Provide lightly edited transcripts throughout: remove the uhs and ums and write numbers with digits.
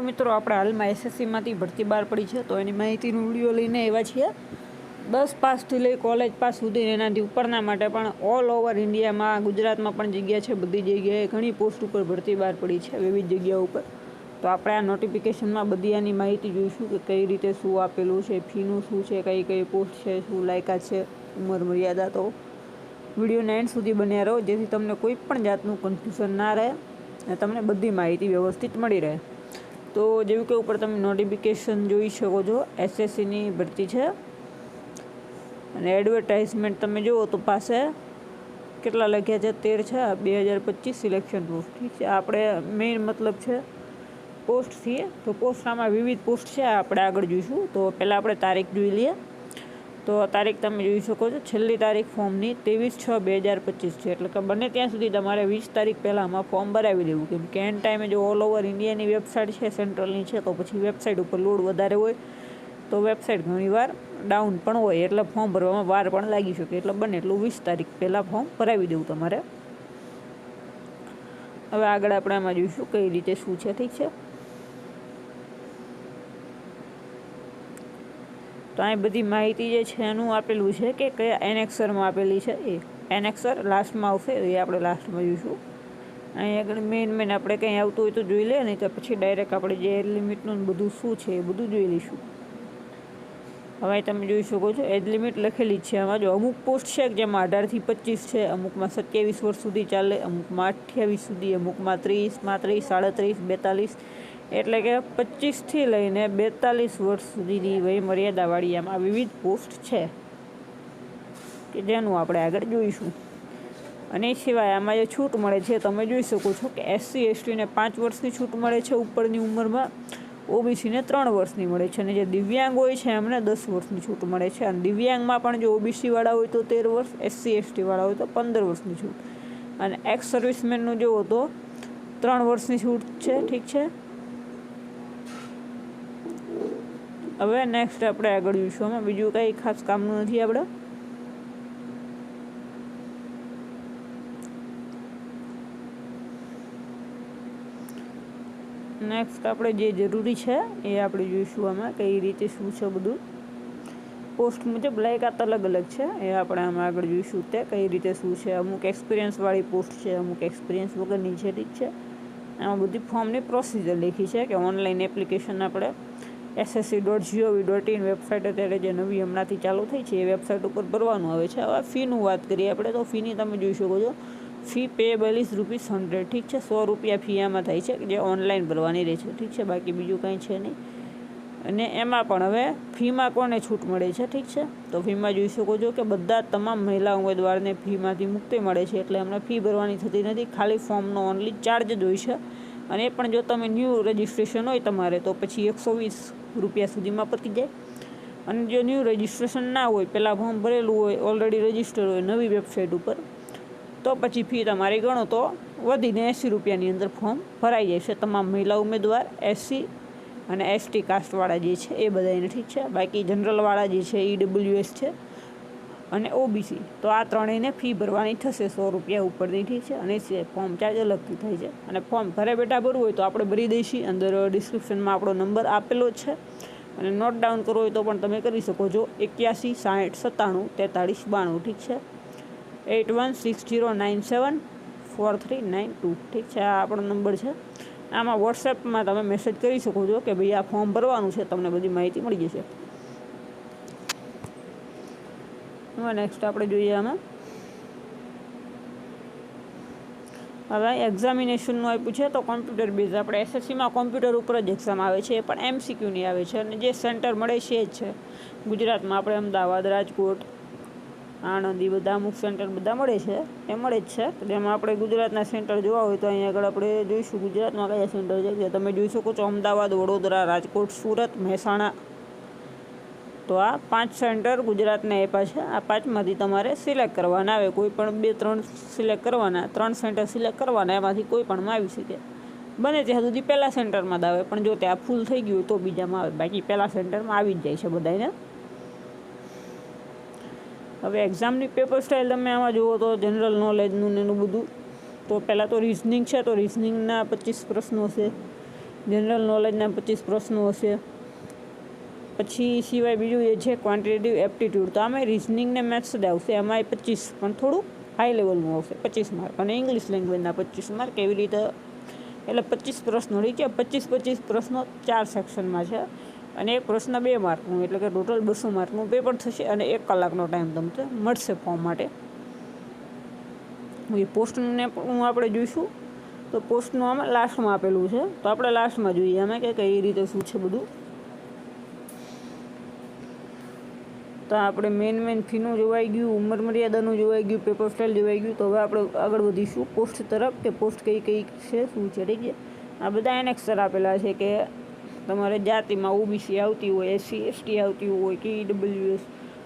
મિત્રો આપણે હાલમાં એસએસસીમાંથી ભરતી બહાર પડી છે તો એની માહિતીનો વિડીયો લઈને આવ્યા છીએ. 10 પાસથી લઈ કોલેજ પાસ સુધી એનાથી ઉપરના માટે પણ ઓલ ઓવર ઇન્ડિયામાં ગુજરાતમાં પણ જગ્યા છે. બધી જગ્યાએ ઘણી પોસ્ટ ઉપર ભરતી બહાર પડી છે વિવિધ જગ્યાઓ ઉપર. તો આપણે આ નોટિફિકેશનમાં બધી આની માહિતી જોઈશું કે કઈ રીતે શું આપેલું છે, ફીનું શું છે, કઈ કઈ પોસ્ટ છે, શું લાયકાત છે, ઉંમર મર્યાદા. તો વિડીયોને એન્ડ સુધી બન્યા રહો જેથી તમને કોઈ પણ જાતનું કન્ફ્યુઝન ના રહે અને તમને બધી માહિતી વ્યવસ્થિત મળી રહે. તો જેવું કે ઉપર તમે નોટિફિકેશન જોઈ શકો છો, એસએસસીની ભરતી છે અને એડવર્ટાઇઝમેન્ટ તમે જુઓ તો પાસે કેટલા લખ્યા છે, 13 છે 2025 સિલેક્શન પોસ્ટ. ઠીક છે, આપણે મેઇન મતલબ છે પોસ્ટથી. તો પોસ્ટ આમાં વિવિધ પોસ્ટ છે, આપણે આગળ જોઈશું. તો પહેલાં આપણે તારીખ જોઈ લઈએ. તો તારીખ તમે જોઈ શકો છો, છેલ્લી તારીખ ફોર્મની 23/6/2025 છે. એટલે કે બને ત્યાં સુધી તમારે 20 તારીખ પહેલાં આમાં ફોર્મ ભરાવી દેવું, કેમ કે એન્ડ ટાઈમે જો ઓલ ઓવર ઇન્ડિયાની વેબસાઇટ છે, સેન્ટ્રલની છે, તો પછી વેબસાઇટ ઉપર લોડ વધારે હોય તો વેબસાઇટ ઘણીવાર ડાઉન પણ હોય, એટલે ફોર્મ ભરવામાં વાર પણ લાગી શકે. એટલે બને એટલું 20 તારીખ પહેલાં ફોર્મ ભરાવી દેવું તમારે. હવે આગળ આપણે આમાં જોઈશું કઈ રીતે શું છે. ઠીક છે, તો અહીં બધી માહિતી જે છે એનું આપેલું છે કે કયા એનેક્સરમાં આપેલી છે. એ એનેક્સર લાસ્ટમાં આવશે, એ આપણે લાસ્ટમાં જોઈશું. અહીં આગળ મેઇન આપણે કંઈ આવતું હોય તો જોઈ લે, નહીં તો પછી ડાયરેક્ટ આપણે જે એજ લિમિટનું બધું શું છે એ બધું જોઈ લઈશું. હવે તમે જોઈ શકો છો એજ લિમિટ લખેલી જ છે. આમાં જો અમુક પોસ્ટ છે જેમાં 18 થી 25 છે, અમુકમાં 27 વર્ષ સુધી ચાલે, અમુકમાં 28 સુધી, અમુકમાં 30, 35, 37, 42. એટલે કે 25થી લઈને 42 વર્ષ સુધીની વય મર્યાદાવાળી આમાં વિવિધ પોસ્ટ છે કે જેનું આપણે આગળ જોઈશું. અને એ સિવાય આમાં જે છૂટ મળે છે તમે જોઈ શકો છો કે SC STને 5 વર્ષની છૂટ મળે છે ઉપરની ઉંમરમાં, OBCને 3 વર્ષની મળે છે, અને જે દિવ્યાંગ હોય છે એમને 10 વર્ષની છૂટ મળે છે. અને દિવ્યાંગમાં પણ જો OBCવાળા હોય તો 13 વર્ષ, SC STવાળા હોય તો 15 વર્ષની છૂટ, અને એક્સ સર્વિસમેનનું જુઓ તો 3 વર્ષની છૂટ છે. ઠીક છે, હવે નેક્સ્ટ આપણે આગળ જોઈશું. આમાં બીજું કંઈ ખાસ કામનું નથી. આપણે નેક્સ્ટ આપણે જે જરૂરી છે એ આપણે જોઈશું. આમાં કઈ રીતે શું છે બધું. પોસ્ટ મુજબ લાયકાત અલગ અલગ છે, એ આપણે આમાં આગળ જોઈશું તે કઈ રીતે શું છે. અમુક એક્સપિરિયન્સવાળી પોસ્ટ છે, અમુક એક્સપિરિયન્સ વગરની છે. ઠીક છે, આમાં બધી ફોર્મની પ્રોસિજર લખી છે કે ઓનલાઈન એપ્લિકેશન આપણે ssc.gov.in વેબસાઇટ અત્યારે જે નવી હમણાંથી ચાલુ થઈ છે એ વેબસાઇટ ઉપર ભરવાનું આવે છે. હવે ફીનું વાત કરીએ આપણે, તો ફીની તમે જોઈ શકો છો, ફી પેએબલ ઇઝ ₹100. ઠીક છે, ₹100 ફી આમાં થાય છે જે ઓનલાઈન ભરવાની રહે છે. ઠીક છે, બાકી બીજું કંઈ છે નહીં. અને એમાં પણ હવે ફીમાં કોને છૂટ મળે છે. ઠીક છે, તો ફીમાં જોઈ શકો છો કે બધા તમામ મહિલા ઉમેદવારને ફીમાંથી મુક્તિ મળે છે. એટલે એમને ફી ભરવાની થતી નથી, ખાલી ફોર્મનો ઓનલી ચાર્જ જ હોય છે. અને એ પણ જો તમે ન્યૂ રજિસ્ટ્રેશન હોય તમારે તો પછી ₹120 સુધીમાં પતી જાય. અને જો ન્યૂ રજિસ્ટ્રેશન ના હોય, પહેલાં ફોર્મ ભરેલું હોય, ઓલરેડી રજિસ્ટર હોય નવી વેબસાઇટ ઉપર, તો પછી ફી તમારી ગણો તો વધીને ₹80ની અંદર ફોર્મ ભરાઈ જાય છે તમામ મહિલા ઉમેદવાર, SC અને ST કાસ્ટવાળા જે છે એ બધાને. ઠીક છે, બાકી જનરલવાળા જે છે EWS છે અને OBC, તો આ ત્રણેયને ફી ભરવાની થશે ₹100 ઉપરની. ઠીક છે, અને ફોર્મ ચાર્જ અલગથી થાય છે. અને ફોર્મ ઘરે બેઠા ભરવું હોય તો આપણે ભરી દઈશું. અંદર ડિસ્ક્રિપ્શનમાં આપણો નંબર આપેલો જ છે, અને નોટ ડાઉન કરવો હોય તો પણ તમે કરી શકો છો. 81 60 97 43 92. ઠીક છે, 8160974392. ઠીક છે, આ આપણો નંબર છે. આમાં વોટ્સએપમાં તમે મેસેજ કરી શકો છો કે ભાઈ આ ફોર્મ ભરવાનું છે, તમને બધી માહિતી મળી જશે. હવે નેક્સ્ટ આપણે જોઈએ આમાં. હવે એક્ઝામિનેશનનું આપ્યું છે તો કોમ્પ્યુટર બેઝ. આપણે એસએસસીમાં કોમ્પ્યુટર ઉપર જ એક્ઝામ આવે છે, એ પણ MCQની આવે છે. અને જે સેન્ટર મળે છે એ જ છે ગુજરાતમાં. આપણે અમદાવાદ, રાજકોટ, આણંદી, બધા અમુક સેન્ટર બધા મળે છે, એ મળે જ છે. જેમાં આપણે ગુજરાતના સેન્ટર જોવા હોય તો અહીંયા આગળ આપણે જોઈશું ગુજરાતમાં કયા સેન્ટર છે. જે તમે જોઈ શકો છો, અમદાવાદ, વડોદરા, રાજકોટ, સુરત, મહેસાણા. તો આ 5 સેન્ટર ગુજરાતને આપ્યા છે. આ 5માંથી તમારે સિલેક્ટ કરવાના આવે. કોઈ પણ 2-3 સિલેક્ટ કરવાના, 3 સેન્ટર સિલેક્ટ કરવાના, એમાંથી કોઈ પણમાં આવી શકે. બને ત્યાં સુધી પહેલાં સેન્ટરમાં જ આવે, પણ જો ત્યાં ફૂલ થઈ ગયું તો બીજામાં આવે. બાકી પહેલાં સેન્ટરમાં આવી જ જાય છે બધાને. હવે એક્ઝામની પેપર સ્ટાઇલ તમે આમાં જુઓ તો જનરલ નોલેજનું ને એનું બધું. તો પહેલાં તો રિઝનિંગ છે, તો રિઝનિંગના 25 પ્રશ્નો છે. જનરલ નોલેજના 25 પ્રશ્નો હશે. પછી સિવાય બીજું જે છે ક્વોન્ટિટેટિવ એપ્ટિટ્યૂડ, તો આમાં રિઝનિંગ ને મેથ્સ જ આવશે. એમાં 25 પણ થોડું હાઈ લેવલનું આવશે, 25 માર્ક. અને ઇંગ્લિશ લેંગ્વેજના 25 માર્ક. એવી રીતે એટલે 25 પ્રશ્નો, ઠીક છે. 25 પ્રશ્નો 4 સેક્શનમાં છે. અને એક પ્રશ્ન 2 માર્કનું, એટલે કે ટોટલ 200 માર્કનું પેપર થશે. અને 1 કલાકનો ટાઈમ તમને મળશે ફોર્મ માટે. એ પોસ્ટને પણ આપણે જોઈશું. તો પોસ્ટનું આમાં લાસ્ટમાં આપેલું છે, તો આપણે લાસ્ટમાં જોઈએ આમાં કે કઈ રીતે શું છે બધું. તો આપણે મેન ફીનું જોવાઈ ગયું, ઉંમર મર્યાદાનું જોવાઈ ગયું, પેપર સ્ટાઇલ જોવાઈ ગયું. તો હવે આપણે આગળ વધીશું પોસ્ટ તરફ, કે પોસ્ટ કઈ છે, શું છે, ઠીક છે. આ બધા એનેક્સર આપેલા છે કે તમારે જાતિમાં ઓબીસી આવતી હોય, એસસી એસટી આવતી હોય કે ઈડબ્લ્યુએસ,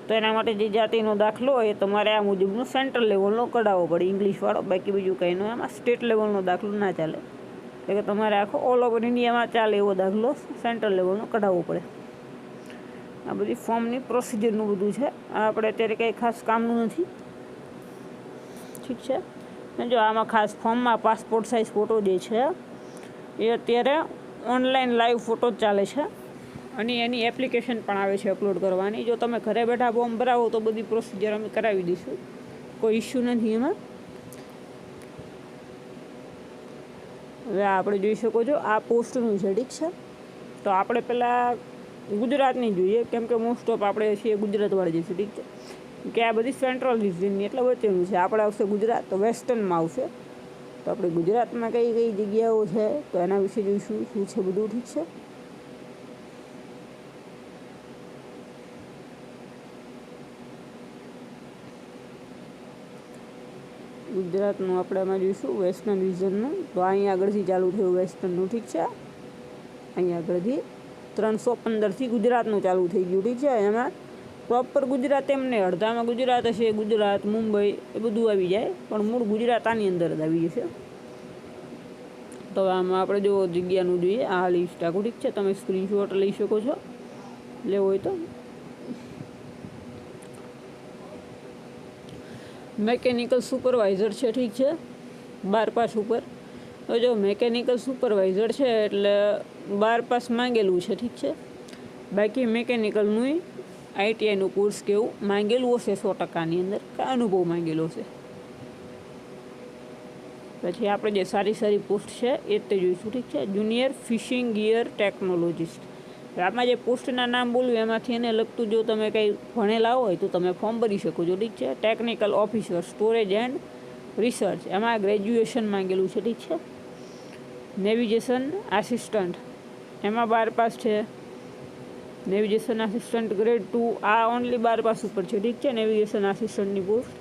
તો એના માટે જે જાતિનો દાખલો હોય એ તમારે આ મુજબનો સેન્ટ્રલ લેવલનો કઢાવવો પડે, ઇંગ્લિશવાળો. બાકી બીજું કંઈ નહીં, એમાં સ્ટેટ લેવલનો દાખલો ના ચાલે. એટલે કે તમારે આખો ઓલ ઓવર ઇન્ડિયામાં ચાલે એવો દાખલો સેન્ટ્રલ લેવલનો કઢાવવો પડે. આ બધી ફોર્મની પ્રોસિજરનું બધું છે. આ આપણે અત્યારે કંઈ ખાસ કામનું નથી, ઠીક છે. જો આમાં ખાસ ફોર્મમાં પાસપોર્ટ સાઇઝ ફોટો જે છે એ અત્યારે ઓનલાઈન લાઈવ ફોટો જ ચાલે છે. અને એની એપ્લિકેશન પણ આવે છે અપલોડ કરવાની. જો તમે ઘરે બેઠા ફોર્મ ભરાવો તો બધી પ્રોસિજર અમે કરાવી દઈશું, કોઈ ઇસ્યુ નથી એમાં. હવે આપણે જોઈ શકો છો આ પોસ્ટનું છે, ઠીક છે. તો આપણે પહેલાં ગુજરાતની જોઈએ, કેમ કે મોસ્ટ ઓફ આપણે છીએ ગુજરાતવાળી જઈશું, ઠીક છે. કે આ બધી સેન્ટ્રલ રિજનની એટલે વચ્ચેનું છે. આપણે આવશે ગુજરાત, તો વેસ્ટર્નમાં આવશે. તો આપણે ગુજરાતમાં કઈ કઈ જગ્યાઓ છે તો એના વિશે જોઈશું, શું છે બધું, ઠીક છે. ગુજરાતનું આપણે આમાં જોઈશું વેસ્ટર્ન રિજનનું. તો અહીંયા આગળથી ચાલુ થયું વેસ્ટર્નનું, ઠીક છે. અહીંયા આગળથી 315થી ગુજરાતનું ચાલુ થઈ ગયું, ઠીક છે. એમાં પ્રોપર ગુજરાત એમ નહીં, અડધામાં ગુજરાત હશે, ગુજરાત, મુંબઈ એ બધું આવી જાય, પણ મૂળ ગુજરાત આની અંદર જ આવી જશે. તો આમાં આપણે જો જગ્યાનું જોઈએ, આ લિસ્ટ આખું, ઠીક છે. તમે સ્ક્રીનશોટ લઈ શકો છો લેવો હોય તો. મેકેનિકલ સુપરવાઇઝર છે, ઠીક છે, 12 પાસ ઉપર. તો જો મેકેનિકલ સુપરવાઇઝર છે એટલે 12 પાસ માંગેલું છે, ઠીક છે. બાકી મેકેનિકલનું આઈટીઆઈનું કોર્સ કેવું માંગેલું હશે 100%ની અંદર, કે અનુભવ માંગેલો છે. પછી આપણે જે સારી પોસ્ટ છે એ જ તે જોઈશું, ઠીક છે. Junior fishing gear technologist. આમાં જે પોસ્ટના નામ બોલ્યું એમાંથી એને લગતું જો તમે કંઈ ભણેલા હોય તો તમે ફોર્મ ભરી શકો છો, ઠીક છે. Technical officer storage and research, એમાં ગ્રેજ્યુએશન માંગેલું છે, ઠીક છે. નેવિગેશન આસિસ્ટન્ટ, એમાં 12 પાસ છે. નેવિગેશન આસિસ્ટન્ટ ગ્રેડ 2, આ ઓનલી 12 પાસ ઉપર છે, ઠીક છે. નેવિગેશન આસિસ્ટન્ટની પોસ્ટ.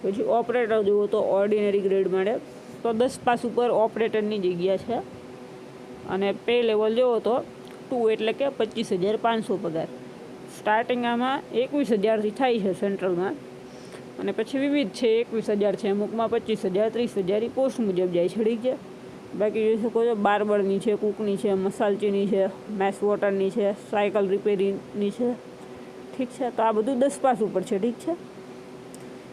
પછી ઓપરેટર જુઓ તો ઓર્ડિનરી ગ્રેડ મળે, તો 10 પાસ ઉપર ઓપરેટરની જગ્યા છે. અને પે લેવલ જુઓ તો 2, એટલે કે 25,500 પગાર. સ્ટાર્ટિંગ આમાં 21,000થી થાય છે સેન્ટ્રલમાં, અને પછી વિવિધ છે, 21,000 છે, અમુકમાં 25,000, 30,000 પોસ્ટ મુજબ જાય છે, ઠીક છે. બાકી જોઈ શકો છો બાર્બરની છે, કૂકની છે, મસાલચીની છે, મેસ વોટરની છે, સાયકલ રિપેરિંગની છે, ઠીક છે. તો આ બધું 10 પાસ ઉપર છે, ઠીક છે.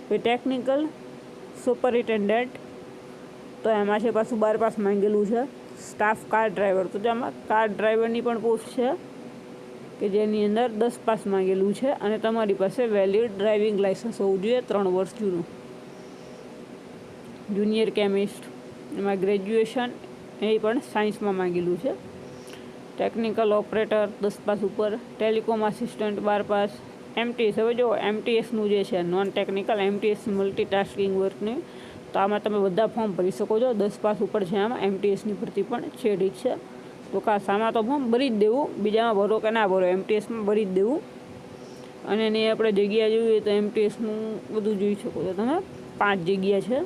પછી ટેકનિકલ સુપરિન્ટેન્ડન્ટ, તો એમાં છે પાછું 12 પાસ માંગેલું છે. સ્ટાફ કાર ડ્રાઈવર, તો જેમાં કાર ડ્રાઈવરની પણ પોસ્ટ છે કે જેની અંદર 10 પાસ માંગેલું છે. અને તમારી પાસે વેલિડ ડ્રાઇવિંગ લાઇસન્સ હોવું જોઈએ 3 વર્ષ જૂનું. જુનિયર કેમિસ્ટ, એમાં ગ્રેજ્યુએશન એ પણ સાયન્સમાં માંગેલું છે. ટેકનિકલ ઓપરેટર 10 પાસ ઉપર. Telecom assistant 12 pass. એમટીએસ, હવે જો એમટીએસનું જે છે નોન ટેકનિકલ એમટીએસ મલ્ટીટાસ્કિંગ વર્કની, તો આમાં તમે બધા ફોર્મ ભરી શકો છો. 10 પાસ ઉપર છે, આમાં એમટીએસની ભરતી પણ છે, ઠીક છે. તો ખાસ આમાં તો ફોર્મ ભરી જ દેવું, બીજામાં ભરો કે ના ભરો, એમટીએસમાં ભરી જ દેવું. અને એની આપણે જગ્યા જોઈએ તો એમટીએસનું બધું જોઈ શકો છો તમે, 5 જગ્યા છે.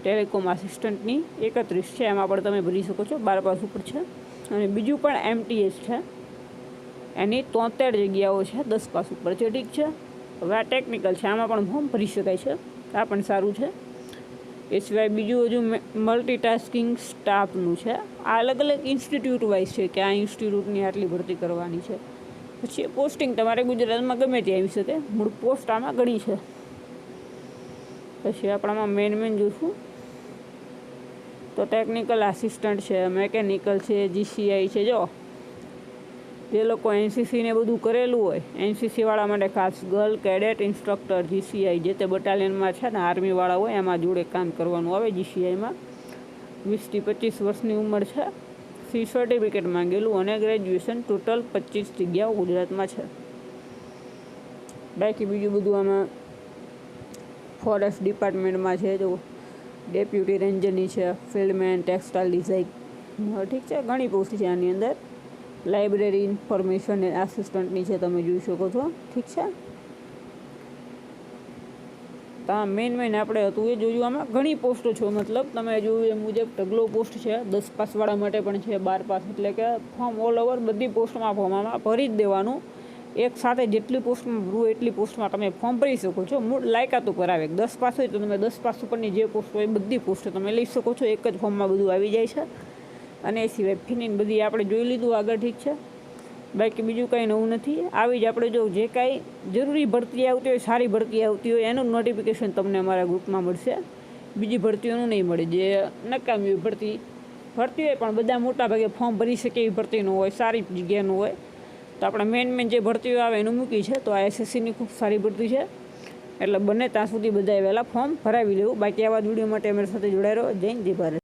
ટેલિકોમ આસિસ્ટન્ટની 31 છે, એમાં પણ તમે ભરી શકો છો, 12 પાસ ઉપર છે. અને બીજું પણ એમટીએસ છે, એની 73 જગ્યાઓ છે, 10 પાસ ઉપર છે, ઠીક છે. હવે આ ટેકનિકલ છે, આમાં પણ ફોર્મ ભરી શકાય છે, આ પણ સારું છે. એ સિવાય બીજું હજુ મલ્ટીટાસ્કિંગ સ્ટાફનું છે. આ અલગ અલગ ઇન્સ્ટિટ્યૂટ વાઇઝ છે કે આ ઇન્સ્ટિટ્યૂટની આટલી ભરતી કરવાની છે. પછી પોસ્ટિંગ તમારે ગુજરાતમાં ગમે ત્યાં આવી શકે, મૂળ પોસ્ટ આમાં ઘણી છે. પછી આપણામાં મેન જોઈશું તો ટેકનિકલ આસિસ્ટન્ટ છે, મેકેનિકલ છે, જીસીઆઈ છે. જો જે લોકો એનસીસીને બધું કરેલું હોય, એનસીસીવાળા માટે ખાસ ગર્લ કેડેટ ઇન્સ્ટ્રક્ટર જીસીઆઈ જે તે બટાલિયનમાં છે ને આર્મીવાળા હોય એમાં જોડે કામ કરવાનું આવે. જીસીઆઈમાં 20 થી 25 વર્ષની ઉંમર છે, સી સર્ટિફિકેટ માંગેલું અને ગ્રેજ્યુએશન. ટોટલ 25 જગ્યાઓ ગુજરાતમાં છે. બાકી બીજું બધું આમાં ફોરેસ્ટ ડિપાર્ટમેન્ટમાં છે, જો ડેપ્યુટી રેન્જરની છે, ફિલ્ડમેન, ટેક્સટાઇલ ડિઝાઇન, ઠીક છે, ઘણી પોસ્ટ છે આની અંદર. લાઇબ્રેરી ઇન્ફોર્મેશન આસિસ્ટન્ટની છે, તમે જોઈ શકો છો, ઠીક છે. તો મેઇન આપણે હતું એ જોયું. આમાં ઘણી પોસ્ટો છે, મતલબ તમે જોયું એ મુજબ ઢગલો પોસ્ટ છે. 10 પાસવાળા માટે પણ છે, 12 પાસ, એટલે કે ફોર્મ ઓલ ઓવર બધી પોસ્ટમાં ફોર્મ આમાં ભરી જ દેવાનું. એક સાથે જેટલી પોસ્ટમાં ભરવું એટલી પોસ્ટમાં તમે ફોર્મ ભરી શકો છો. મૂળ લાયકાત ઉપર આવે. 10 પાસ હોય તો તમે 10 પાસ ઉપરની જે પોસ્ટ હોય એ બધી પોસ્ટ તમે લઈ શકો છો. એક જ ફોર્મમાં બધું આવી જાય છે. અને એ સિવાય ફીની બધી આપણે જોઈ લીધું આગળ, ઠીક છે. બાકી બીજું કંઈ નવું નથી. આવી જ આપણે જો જે કાંઈ જરૂરી ભરતી આવતી હોય, સારી ભરતી આવતી હોય એનું નોટિફિકેશન તમને અમારા ગ્રુપમાં મળશે. બીજી ભરતીઓનું નહીં મળે. જે નકામી ભરતી હોય પણ બધા મોટા ભાગે ફોર્મ ભરી શકે એવી ભરતીનું હોય, સારી જગ્યાનું હોય. તો આપણે મેન જે ભરતીઓ આવે એનું મૂકી છે. તો આ એસએસસીની ખૂબ સારી ભરતી છે, એટલે બને ત્યાં સુધી બધાએ વહેલા ફોર્મ ભરાવી લેવું. બાકી આવા જ વિડીયો માટે અમારી સાથે જોડાઈ રહો. જય હિન્દ, જય ભારત.